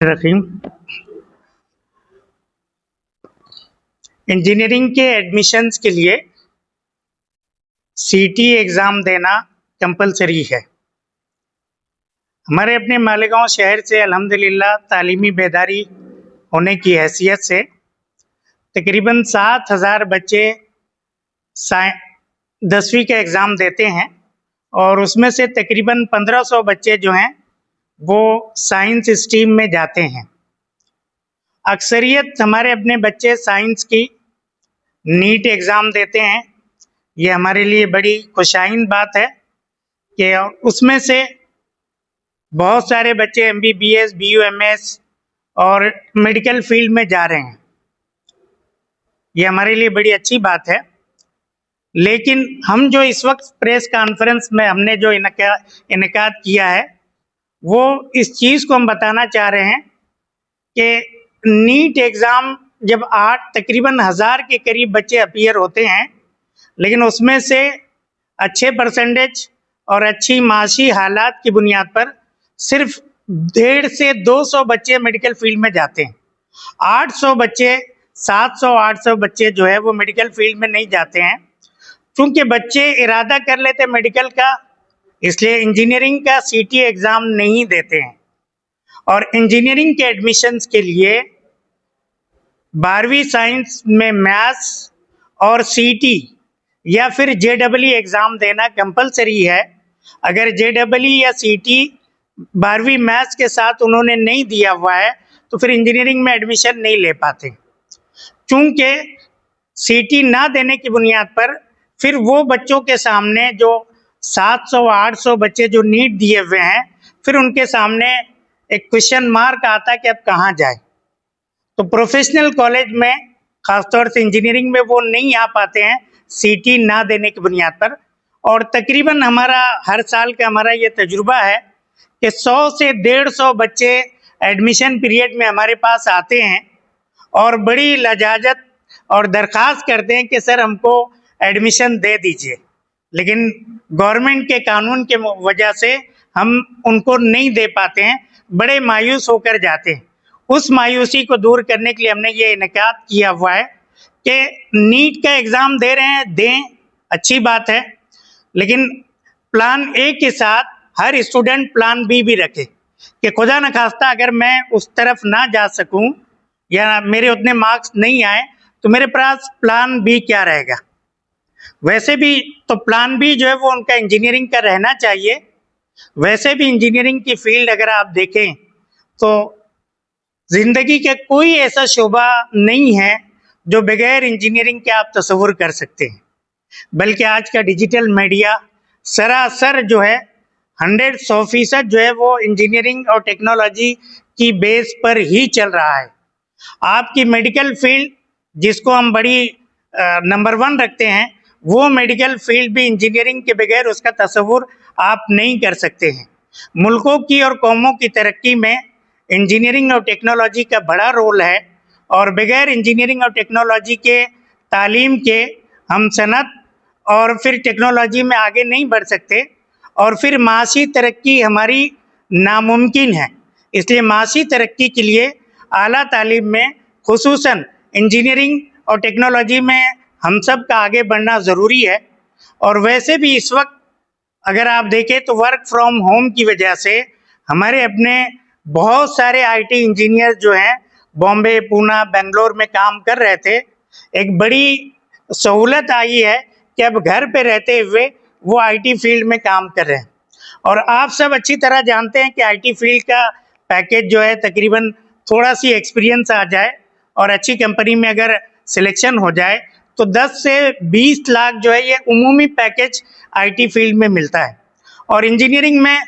रहीम। Engineering के admissions के लिए सीटी एग्ज़ाम देना कंपलसरी है। हमारे अपने मालेगांव शहर से अल्हम्दुलिल्लाह तालीमी बेदारी होने की हैसियत से तकरीबन 7,000 बच्चे 10वीं का एग्ज़ाम देते हैं और उसमें से तकरीबन 1500 बच्चे जो हैं वो साइंस स्ट्रीम में जाते हैं। अक्सरियत हमारे अपने बच्चे साइंस की नीट एग्ज़ाम देते हैं। ये हमारे लिए बड़ी खुशाइन बात है कि उसमें से बहुत सारे बच्चे एमबीबीएस, बीयूएमएस और मेडिकल फील्ड में जा रहे हैं। ये हमारे लिए बड़ी अच्छी बात है। लेकिन हम जो इस वक्त प्रेस कॉन्फ्रेंस में हमने जो इनकाद किया है वो इस चीज़ को हम बताना चाह रहे हैं कि नीट एग्ज़ाम जब तकरीबन 1000 के करीब बच्चे अपीयर होते हैं, लेकिन उसमें से अच्छे परसेंटेज और अच्छी माशी हालात की बुनियाद पर सिर्फ 150 से 200 बच्चे मेडिकल फील्ड में जाते हैं। 800 बच्चे 700-800 बच्चे जो है वो मेडिकल फील्ड में नहीं जाते हैं। क्योंकि बच्चे इरादा कर लेते मेडिकल का, इसलिए इंजीनियरिंग का सीटी एग्ज़ाम नहीं देते हैं। और इंजीनियरिंग के एडमिशन्स के लिए 12वीं साइंस में मैथ्स और सीटी या फिर जेडबलई एग्ज़ाम देना कंपलसरी है। अगर जेडबलई या सीटी 12वीं मैथ्स के साथ उन्होंने नहीं दिया हुआ है तो फिर इंजीनियरिंग में एडमिशन नहीं ले पाते। चूँकि सीटी ना देने की बुनियाद पर फिर वो बच्चों के सामने जो 700-800 बच्चे जो नीट दिए हुए हैं, फिर उनके सामने एक क्वेश्चन मार्क आता है कि अब कहाँ जाए। तो प्रोफेशनल कॉलेज में ख़ासतौर से इंजीनियरिंग में वो नहीं आ पाते हैं सीटी ना देने की बुनियाद पर। और तकरीबन हमारा हर साल का हमारा ये तजुर्बा है कि 100 से 150 बच्चे एडमिशन पीरियड में हमारे पास आते हैं और बड़ी लजाजत और दरख्वास्त करते हैं कि सर हमको एडमिशन दे दीजिए, लेकिन गवर्नमेंट के कानून के वजह से हम उनको नहीं दे पाते हैं, बड़े मायूस होकर जाते हैं। उस मायूसी को दूर करने के लिए हमने ये इनकाद किया हुआ है कि नीट का एग्ज़ाम दे रहे हैं, दें, अच्छी बात है, लेकिन प्लान ए के साथ हर स्टूडेंट प्लान बी भी रखे कि खुदा न खास्ता अगर मैं उस तरफ ना जा सकूं या मेरे उतने मार्क्स नहीं आए तो मेरे पास प्लान बी क्या रहेगा। वैसे भी तो प्लान बी जो है वो उनका इंजीनियरिंग का रहना चाहिए। वैसे भी इंजीनियरिंग की फील्ड अगर आप देखें तो ज़िंदगी के कोई ऐसा शोबा नहीं है जो बगैर इंजीनियरिंग के आप तस्वुर कर सकते हैं, बल्कि आज का डिजिटल मीडिया सरासर जो है 100% जो है वो इंजीनियरिंग और टेक्नोलॉजी की बेस पर ही चल रहा है। आपकी मेडिकल फील्ड जिसको हम बड़ी नंबर 1 रखते हैं, वो मेडिकल फील्ड भी इंजीनियरिंग के बगैर उसका तस्वुर आप नहीं कर सकते हैं। मुल्कों की और कौमों की तरक्की में इंजीनियरिंग और टेक्नोलॉजी का बड़ा रोल है और बगैर इंजीनियरिंग और टेक्नोलॉजी के तालीम के हम सनत और फिर टेक्नोलॉजी में आगे नहीं बढ़ सकते और फिर माशी तरक्की हमारी नामुमकिन है। इसलिए माशी तरक्की के लिए आला तालीम में खुसूसन इंजीनियरिंग और टेक्नोलॉजी में हम सब का आगे बढ़ना ज़रूरी है। और वैसे भी इस वक्त अगर आप देखें तो वर्क फ्रॉम होम की वजह से हमारे अपने बहुत सारे आईटी इंजीनियर जो हैं बॉम्बे, पूना, बेंगलोर में काम कर रहे थे। एक बड़ी सहूलत आई है कि अब घर पे रहते हुए वो आईटी फील्ड में काम कर रहे हैं। और आप सब अच्छी तरह जानते हैं कि आईटी फील्ड का पैकेज जो है तकरीबन थोड़ा सी एक्सपीरियंस आ जाए और अच्छी कंपनी में अगर सिलेक्शन हो जाए तो 10 से 20 लाख जो है ये उमूमी पैकेज आईटी फील्ड में मिलता है। और इंजीनियरिंग में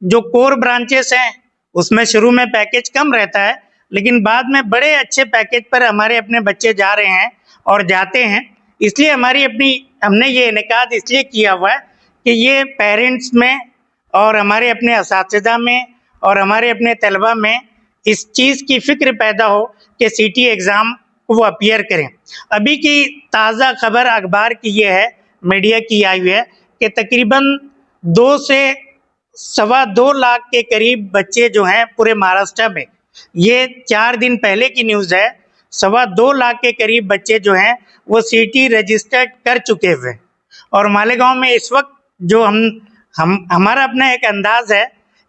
जो कोर ब्रांचेस हैं उसमें शुरू में पैकेज कम रहता है, लेकिन बाद में बड़े अच्छे पैकेज पर हमारे अपने बच्चे जा रहे हैं और जाते हैं। इसलिए हमने ये इनकाद इसलिए किया हुआ है कि ये पेरेंट्स में और हमारे अपने असातिज़ा में और हमारे अपने तलबा में इस चीज़ की फ़िक्र पैदा हो कि सीटी एग्ज़ाम को वो अपीयर करें। अभी की ताज़ा खबर अखबार की ये है, मीडिया की आई हुई है कि तकरीबन 2 से 2.25 लाख के करीब बच्चे जो हैं पूरे महाराष्ट्र में ये 4 दिन पहले की न्यूज़ है। 2.25 लाख के करीब बच्चे जो हैं वो सीटी रजिस्टर्ड कर चुके हुए हैं। और मालेगांव में इस वक्त जो हमारा अपना एक अंदाज है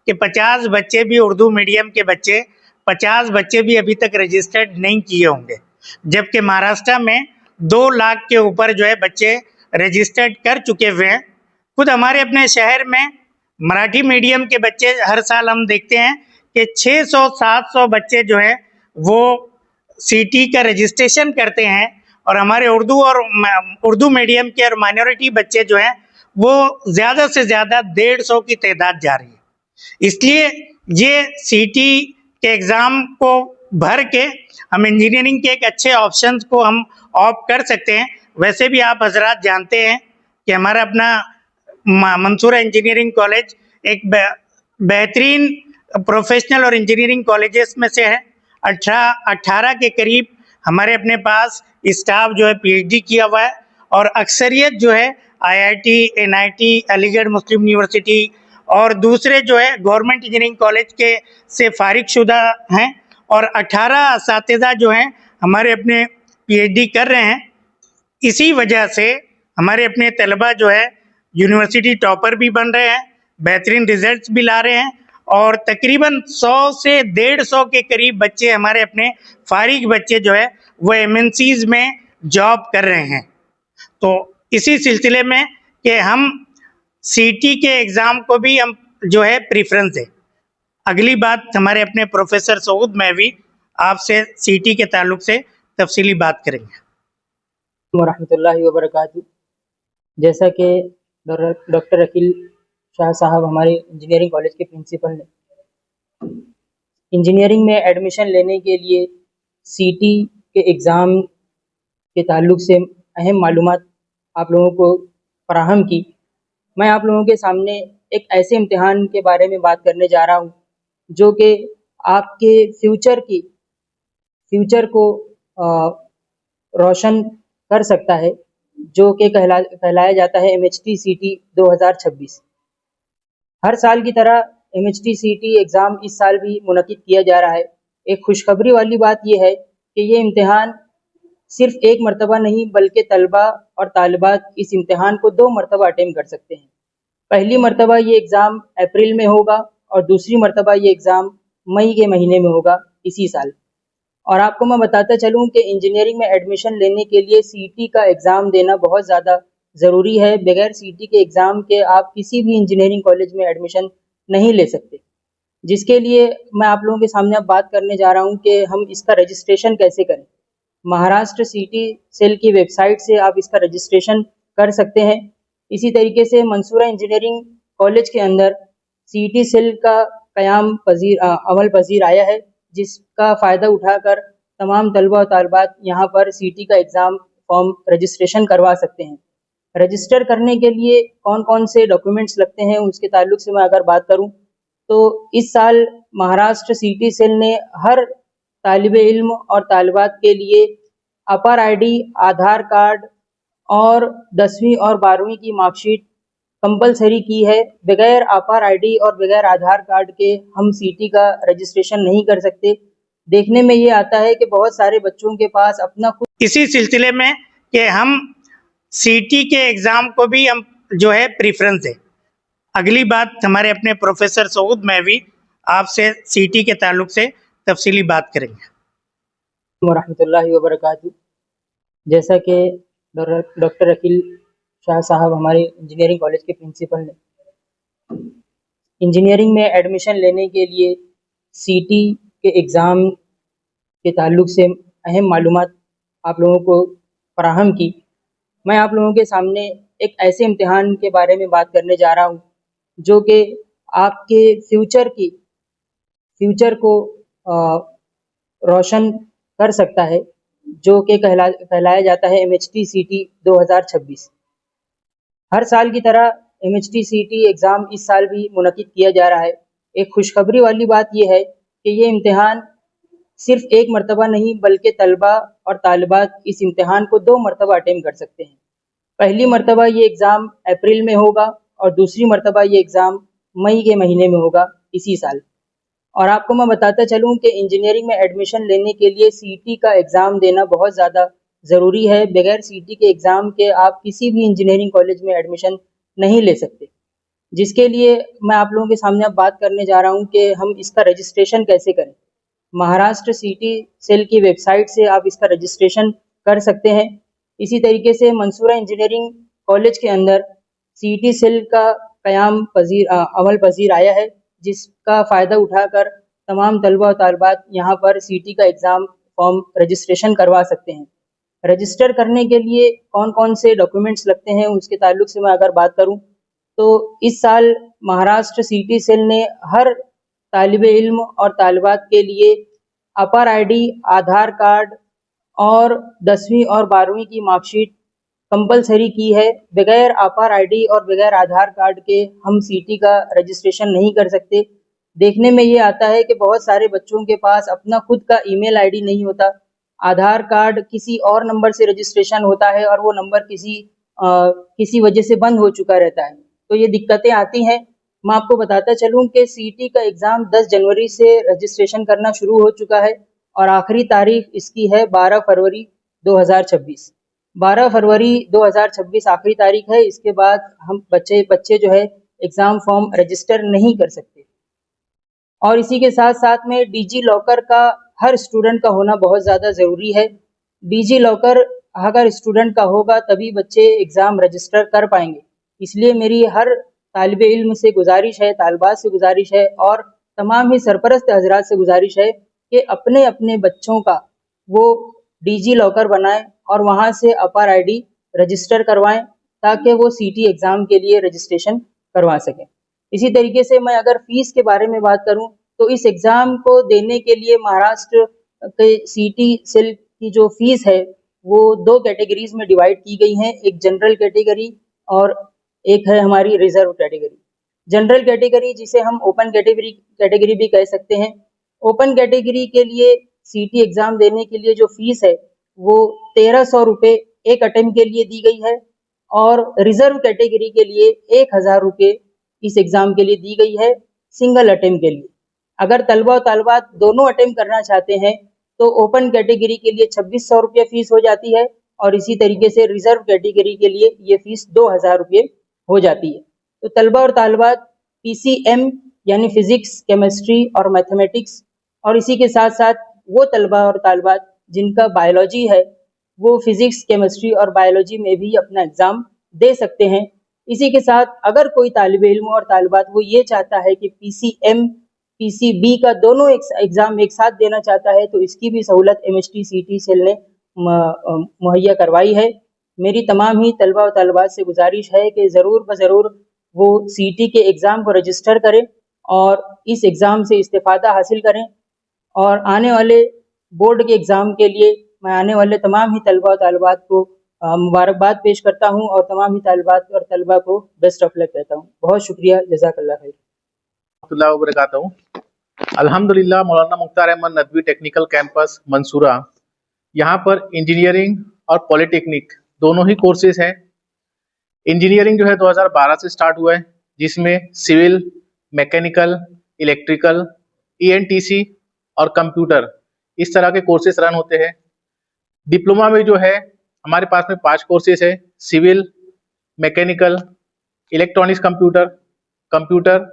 कि 50 बच्चे भी उर्दू मीडियम के बच्चे 50 बच्चे भी अभी तक रजिस्टर्ड नहीं किए होंगे, जबकि महाराष्ट्र में 2 लाख के ऊपर जो है बच्चे रजिस्टर्ड कर चुके हुए हैं। खुद हमारे अपने शहर में मराठी मीडियम के बच्चे हर साल हम देखते हैं कि 600-700 बच्चे जो हैं वो सीटी का रजिस्ट्रेशन करते हैं, और हमारे उर्दू मीडियम के और माइनॉरिटी बच्चे जो हैं वो ज़्यादा से ज़्यादा 150 की तादाद जा रही है। इसलिए ये सीटी के एग्ज़ाम को भर के हम इंजीनियरिंग के एक अच्छे ऑप्शंस को हम ऑप्ट कर सकते हैं। वैसे भी आप हजरात जानते हैं कि हमारा अपना मंसूरा इंजीनियरिंग कॉलेज एक बेहतरीन प्रोफेशनल और इंजीनियरिंग कॉलेजेस में से है। 18 के करीब हमारे अपने पास स्टाफ जो है पीएचडी किया हुआ है, और अक्सरियत जो है आईआईटी, एनआईटी, अलीगढ़ मुस्लिम यूनिवर्सिटी और दूसरे जो है गवर्नमेंट इंजीनियरिंग कॉलेज के से फारिगशुदा हैं, और 18 असातिज़ा जो हैं हमारे अपने पीएचडी कर रहे हैं। इसी वजह से हमारे अपने तलबा जो है यूनिवर्सिटी टॉपर भी बन रहे हैं, बेहतरीन रिजल्ट्स भी ला रहे हैं, और तकरीबन 100 से 150 के करीब बच्चे हमारे अपने फारिग बच्चे जो है वो एमएनसीज में जॉब कर रहे हैं। तो इसी सिलसिले में कि हम सीटी के एग्ज़ाम को भी हम जो है प्रेफरेंस दें। अगली बात हमारे अपने प्रोफेसर सऊद महवी आपसे सीटी के ताल्लुक से तफसीली बात करेंगे। वरहमतुल्लाहि वबरकातुहू। जैसा कि डॉक्टर अकील शाह साहब हमारे इंजीनियरिंग कॉलेज के प्रिंसिपल ने इंजीनियरिंग में एडमिशन लेने के लिए सीटी के एग्ज़ाम के ताल्लुक से अहम मालूमात आप लोगों को फराहम की, मैं आप लोगों के सामने एक ऐसे इम्तिहान के बारे में बात करने जा रहा हूँ जो कि आपके फ्यूचर को रोशन कर सकता है, जो कि कहलाया जाता है MHTCT 2026। हर साल की तरह MHTCT एग्ज़ाम इस साल भी मुनक़िद किया जा रहा है। एक खुशखबरी वाली बात यह है कि ये इम्तिहान सिर्फ एक मरतबा नहीं बल्कि तलबा और तालिबात इस इम्तिहान को 2 मरतबा अटेम्प्ट कर सकते हैं। पहली मरतबा ये एग्ज़ाम अप्रैल में होगा और दूसरी मरतबा ये एग्ज़ाम मई के महीने में होगा इसी साल। और आपको मैं बताता चलूँ कि इंजीनियरिंग में एडमिशन लेने के लिए सीटी का एग्ज़ाम देना बहुत ज़्यादा ज़रूरी है। बगैर सीटी के एग्ज़ाम के आप किसी भी इंजीनियरिंग कॉलेज में एडमिशन नहीं ले सकते, जिसके लिए मैं आप लोगों के सामने अब बात करने जा रहा हूँ कि हम इसका रजिस्ट्रेशन कैसे करें। महाराष्ट्र सीटी सेल की वेबसाइट से आप इसका रजिस्ट्रेशन कर सकते हैं। इसी तरीके से मंसूरा इंजीनियरिंग कॉलेज के अंदर सीटी सेल का अमल पजीर आया है, जिसका फ़ायदा उठाकर तमाम तलबा और तालिबात यहाँ पर सीटी का एग्ज़ाम फॉर्म रजिस्ट्रेशन करवा सकते हैं। रजिस्टर करने के लिए कौन कौन से डॉक्यूमेंट्स लगते हैं उसके ताल्लुक से मैं अगर बात करूँ तो इस साल महाराष्ट्र सीटी सेल ने हर तालिब इल्म और तालिबात के लिए अपर आईडी, आधार कार्ड और 10वीं और 12वीं की मार्कशीट कंपलसरी की है। बगैर अपर आईडी और बगैर आधार कार्ड के हम सीटी का रजिस्ट्रेशन नहीं कर सकते। देखने में ये आता है कि बहुत सारे बच्चों के पास अपना खुद। इसी सिलसिले में कि हम सीटी के एग्ज़ाम को भी हम जो है प्रेफरेंस दें। अगली बात हमारे अपने प्रोफेसर सऊद महवी आपसे सीटी के ताल्लुक से तफसीली बात करेंगे। वरहमतुल्लाहि वबरकातुहू। जैसा कि डॉक्टर अकील शाह साहब हमारे इंजीनियरिंग कॉलेज के प्रिंसिपल ने इंजीनियरिंग में एडमिशन लेने के लिए सीटी के एग्ज़ाम के ताल्लुक से अहम मालूमात आप लोगों को फराहम की, मैं आप लोगों के सामने एक ऐसे इम्तिहान के बारे में बात करने जा रहा हूँ जो कि आपके फ्यूचर को रोशन कर सकता है, जो कि कहलाया जाता है MHTCT 2026। हर साल की तरह MHTCT एग्ज़ाम इस साल भी मुनक़िद किया जा रहा है। एक खुशखबरी वाली बात यह है कि ये इम्तिहान सिर्फ एक मरतबा नहीं बल्कि तलबा और तालिबात इस इम्तिहान को 2 मरतबा अटेम्प्ट कर सकते हैं। पहली मरतबा ये एग्ज़ाम अप्रैल में होगा और दूसरी मरतबा ये एग्ज़ाम मई के महीने में होगा इसी साल। और आपको मैं बताता चलूँ कि इंजीनियरिंग में एडमिशन लेने के लिए सीईटी का एग्ज़ाम देना बहुत ज़्यादा ज़रूरी है। बगैर सीईटी के एग्ज़ाम के आप किसी भी इंजीनियरिंग कॉलेज में एडमिशन नहीं ले सकते। जिसके लिए मैं आप लोगों के सामने अब बात करने जा रहा हूँ कि हम इसका रजिस्ट्रेशन कैसे करें। महाराष्ट्र सीईटी सेल की वेबसाइट से आप इसका रजिस्ट्रेशन कर सकते हैं। इसी तरीके से मंसूरा इंजीनियरिंग कॉलेज के अंदर सीईटी सेल का अमल पजीर आया है, जिसका फ़ायदा उठाकर तमाम तलबा और तालिबात यहाँ पर सीईटी का एग्ज़ाम फॉर्म रजिस्ट्रेशन करवा सकते हैं। रजिस्टर करने के लिए कौन-कौन से डॉक्यूमेंट्स लगते हैं उसके ताल्लुक से मैं अगर बात करूँ, तो इस साल महाराष्ट्र सीईटी सेल ने हर तालिबे इल्म और तालिबात के लिए अपर आईडी, आधार कार्ड और 10वीं और 12वीं की मार्कशीट कंपलसरी की है। बगैर अपर आईडी और बगैर आधार कार्ड के हम सीईटी का रजिस्ट्रेशन नहीं कर सकते। देखने में ये आता है कि बहुत सारे बच्चों के पास अपना खुद का ईमेल आईडी नहीं होता, आधार कार्ड किसी और नंबर से रजिस्ट्रेशन होता है और वो नंबर किसी वजह से बंद हो चुका रहता है, तो ये दिक्कतें आती हैं। मैं आपको बताता चलूँ कि सीईटी का एग्ज़ाम 10 जनवरी से रजिस्ट्रेशन करना शुरू हो चुका है और आखिरी तारीख इसकी है 12 फरवरी 2026। 12 फरवरी 2026 आखिरी तारीख है। इसके बाद हम बच्चे जो है एग्ज़ाम फॉर्म रजिस्टर नहीं कर सकते। और इसी के साथ-साथ में डिजी लॉकर का हर स्टूडेंट का होना बहुत ज़्यादा ज़रूरी है। डिजी लॉकर अगर स्टूडेंट का होगा तभी बच्चे एग्ज़ाम रजिस्टर कर पाएंगे। इसलिए मेरी हर तालिबे इल्म से गुजारिश है, तालिबात से गुजारिश है और तमाम ही सरपरस्त हज़रात से गुजारिश है कि अपने बच्चों का वो डिजी लॉकर बनाएं और वहाँ से अपर आईडी रजिस्टर करवाएं ताकि वो सीईटी एग्ज़ाम के लिए रजिस्ट्रेशन करवा सकें। इसी तरीके से मैं अगर फ़ीस के बारे में बात करूँ, तो इस एग्ज़ाम को देने के लिए महाराष्ट्र के सीईटी सेल की जो फ़ीस है वो 2 कैटेगरीज़ में डिवाइड की गई हैं, एक जनरल कैटेगरी और एक है हमारी रिज़र्व कैटेगरी। जनरल कैटेगरी जिसे हम ओपन कैटेगरी भी कह सकते हैं। ओपन कैटेगरी के लिए सीईटी एग्ज़ाम देने के लिए जो फ़ीस है वो 1300 रुपये एक अटेम्प्ट के लिए दी गई है और रिज़र्व कैटेगरी के लिए 1000 रुपये इस एग्ज़ाम के लिए दी गई है सिंगल अटेम्प्ट के लिए। अगर तलबा और तालिबात दोनों अटेम्प्ट करना चाहते हैं तो ओपन कैटेगरी के लिए 2600 रुपये फ़ीस हो जाती है और इसी तरीके से रिज़र्व कैटेगरी के लिए ये फ़ीस 2000 रुपये हो जाती है। तो तलबा और तालिबात पीसीएम यानी फ़िज़िक्स, केमिस्ट्री और मैथमेटिक्स और इसी के साथ-साथ वो तलबा और तालिबात जिनका बायोलॉजी है, वो फ़िज़िक्स, केमिस्ट्री और बायोलॉजी में भी अपना एग्ज़ाम दे सकते हैं। इसी के साथ अगर कोई तालिबे इल्म और तालिबात वो ये चाहता है कि पीसीएम, पीसीबी का दोनों एग्ज़ाम एक साथ देना चाहता है, तो इसकी भी सहूलत एमएचटी सीईटी सेल ने मुहैया करवाई है। मेरी तमाम ही तलबा और तालिबात से गुजारिश है कि ज़रूर वो सीईटी के एग्ज़ाम को रजिस्टर करें और इस एग्ज़ाम से इस्तिफ़ादा हासिल करें और आने वाले बोर्ड के एग्ज़ाम के लिए मैं आने वाले तमाम ही तलबा और तालिबात को मुबारकबाद पेश करता हूँ और तमाम ही तालिबात और तलबा को बेस्ट ऑफ लक कहता हूँ। बहुत शुक्रिया, जज़ाकल्लाह खैर। वबरकातुहू। अल्हम्दुलिल्लाह मौलाना मुख्तार अहमद नदवी टेक्निकल कैंपस मंसूरा, यहाँ पर इंजीनियरिंग और पॉलिटेक्निक दोनों ही कोर्सेज हैं। इंजीनियरिंग जो है 2012 से स्टार्ट हुआ है, जिसमें सिविल, मैकेनिकल, इलेक्ट्रिकल, ईएनटीसी और कंप्यूटर इस तरह के कोर्सेज रन होते हैं। डिप्लोमा में जो है हमारे पास में 5 कोर्सेज है, सिविल, मैकेनिकल, इलेक्ट्रॉनिक्स कंप्यूटर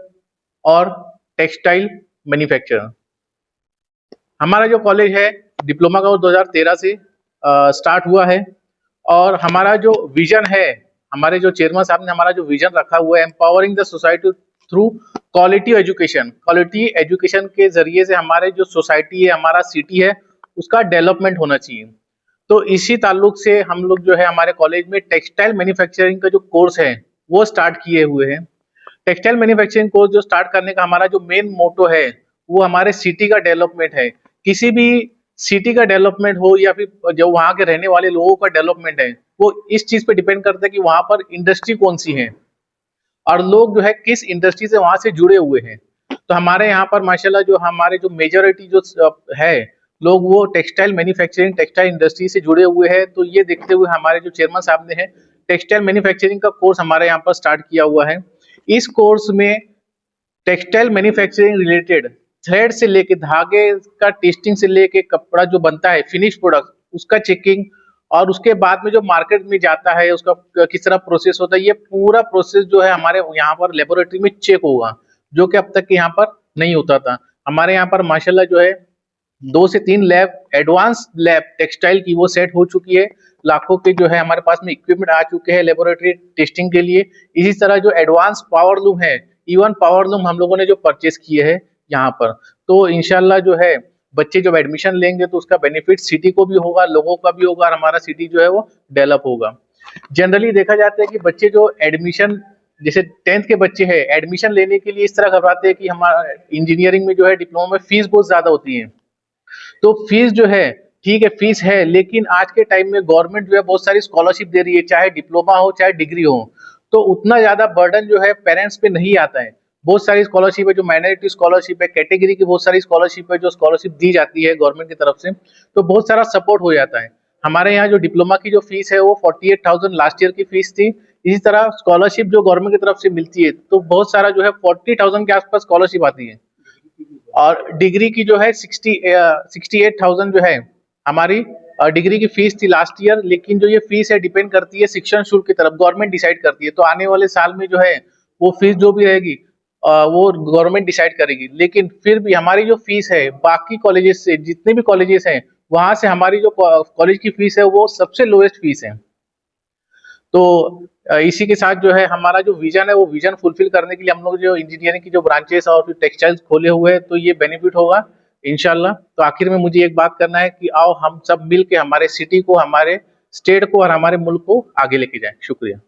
और टेक्सटाइल मैन्युफैक्चर। हमारा जो कॉलेज है डिप्लोमा का वो 2013 से स्टार्ट हुआ है और हमारा जो विजन है, हमारे जो चेयरमैन साहब ने हमारा जो विजन रखा हुआ है, empowering the society through quality education. Quality education के जरिए से हमारे जो सोसाइटी है, हमारा सिटी है, उसका डेवलपमेंट होना चाहिए। तो इसी ताल्लुक से हम लोग जो है हमारे कॉलेज में टेक्सटाइल मैन्युफैक्चरिंग का जो कोर्स है वो स्टार्ट किए हुए हैं। टेक्सटाइल मैन्युफैक्चरिंग कोर्स जो स्टार्ट करने का हमारा जो मेन मोटो है वो हमारे सिटी का डेवलपमेंट है। किसी भी सिटी का डेवलपमेंट हो या फिर जो वहाँ के रहने वाले लोगों का डेवलपमेंट है, वो इस चीज पे डिपेंड करता है कि वहाँ पर इंडस्ट्री कौन सी है और लोग जो है किस इंडस्ट्री से वहाँ से जुड़े हुए हैं। तो हमारे यहाँ पर माशाल्लाह जो हमारे जो मेजॉरिटी जो है लोग वो टेक्सटाइल मैन्युफैक्चरिंग, टेक्सटाइल इंडस्ट्री से जुड़े हुए हैं। तो ये देखते हुए हमारे जो चेयरमैन साहब ने है टेक्सटाइल मैन्युफैक्चरिंग का कोर्स हमारे यहाँ पर स्टार्ट किया हुआ है। इस कोर्स में टेक्सटाइल मैन्युफैक्चरिंग रिलेटेड थ्रेड से लेके धागे का टेस्टिंग से लेके कपड़ा जो बनता है फिनिश प्रोडक्ट उसका चेकिंग, और उसके बाद में जो मार्केट में जाता है उसका किस तरह प्रोसेस होता है, ये पूरा प्रोसेस जो है हमारे यहाँ पर लेबोरेटरी में चेक होगा, जो कि अब तक के यहाँ पर नहीं होता था। हमारे यहाँ पर माशाल्लाह जो है 2 से 3 लैब, एडवांस लैब टेक्सटाइल की वो सेट हो चुकी है। लाखों के जो है हमारे पास में इक्विपमेंट आ चुके हैं लेबोरेटरी टेस्टिंग के लिए। इसी तरह जो एडवांस पावर लूम है, इवन पावर लूम हम लोगों ने जो परचेस किए हैं यहाँ पर, तो इंशाल्लाह जो है बच्चे जब एडमिशन लेंगे तो उसका बेनिफिट सिटी को भी होगा, लोगों का भी होगा, और हमारा सिटी जो है वो डेवलप होगा। जनरली देखा जाता है कि बच्चे जो एडमिशन, जैसे 10th के बच्चे हैं, एडमिशन लेने के लिए इस तरह घबराते हैं कि हमारा इंजीनियरिंग में जो है डिप्लोमा में फीस बहुत ज्यादा होती है। तो फीस जो है, ठीक है फीस है, लेकिन आज के टाइम में गवर्नमेंट जो है बहुत सारी स्कॉलरशिप दे रही है, चाहे डिप्लोमा हो चाहे डिग्री हो, तो उतना ज्यादा बर्डन जो है पेरेंट्स पे नहीं आता है। बहुत सारी स्कॉलरशिप है, जो माइनॉरिटी स्कॉलरशिप है, कैटेगरी की बहुत सारी स्कॉलरशिप है जो स्कॉलरशिप दी जाती है गवर्नमेंट की तरफ से, तो बहुत सारा सपोर्ट हो जाता है। हमारे यहाँ जो डिप्लोमा की जो फीस है वो 48,000 लास्ट ईयर की फीस थी। इसी तरह स्कॉलरशिप जो गवर्नमेंट की तरफ से मिलती है तो बहुत सारा जो है 40,000 के आसपास स्कॉलरशिप आती है, और डिग्री की जो है 68,000 जो है हमारी डिग्री की फीस थी लास्ट ईयर। लेकिन जो ये फीस है डिपेंड करती है शिक्षण शुल्क की तरफ, गवर्नमेंट डिसाइड करती है। तो आने वाले साल में जो है वो फीस जो भी रहेगी वो गवर्नमेंट डिसाइड करेगी। लेकिन फिर भी हमारी जो फीस है बाकी कॉलेजेस से, जितने भी कॉलेजेस हैं वहां से हमारी जो कॉलेज की फीस है वो सबसे लोएस्ट फीस है। तो इसी के साथ जो है हमारा जो विजन है वो विजन फुलफिल करने के लिए हम लोग जो इंजीनियरिंग की जो ब्रांचेस और फिर टेक्सटाइल्स खोले हुए हैं, तो ये बेनिफिट होगा इंशाल्लाह। तो आखिर में मुझे एक बात करना है कि आओ हम सब मिल के हमारे सिटी को, हमारे स्टेट को और हमारे मुल्क को आगे लेके जाएं। शुक्रिया।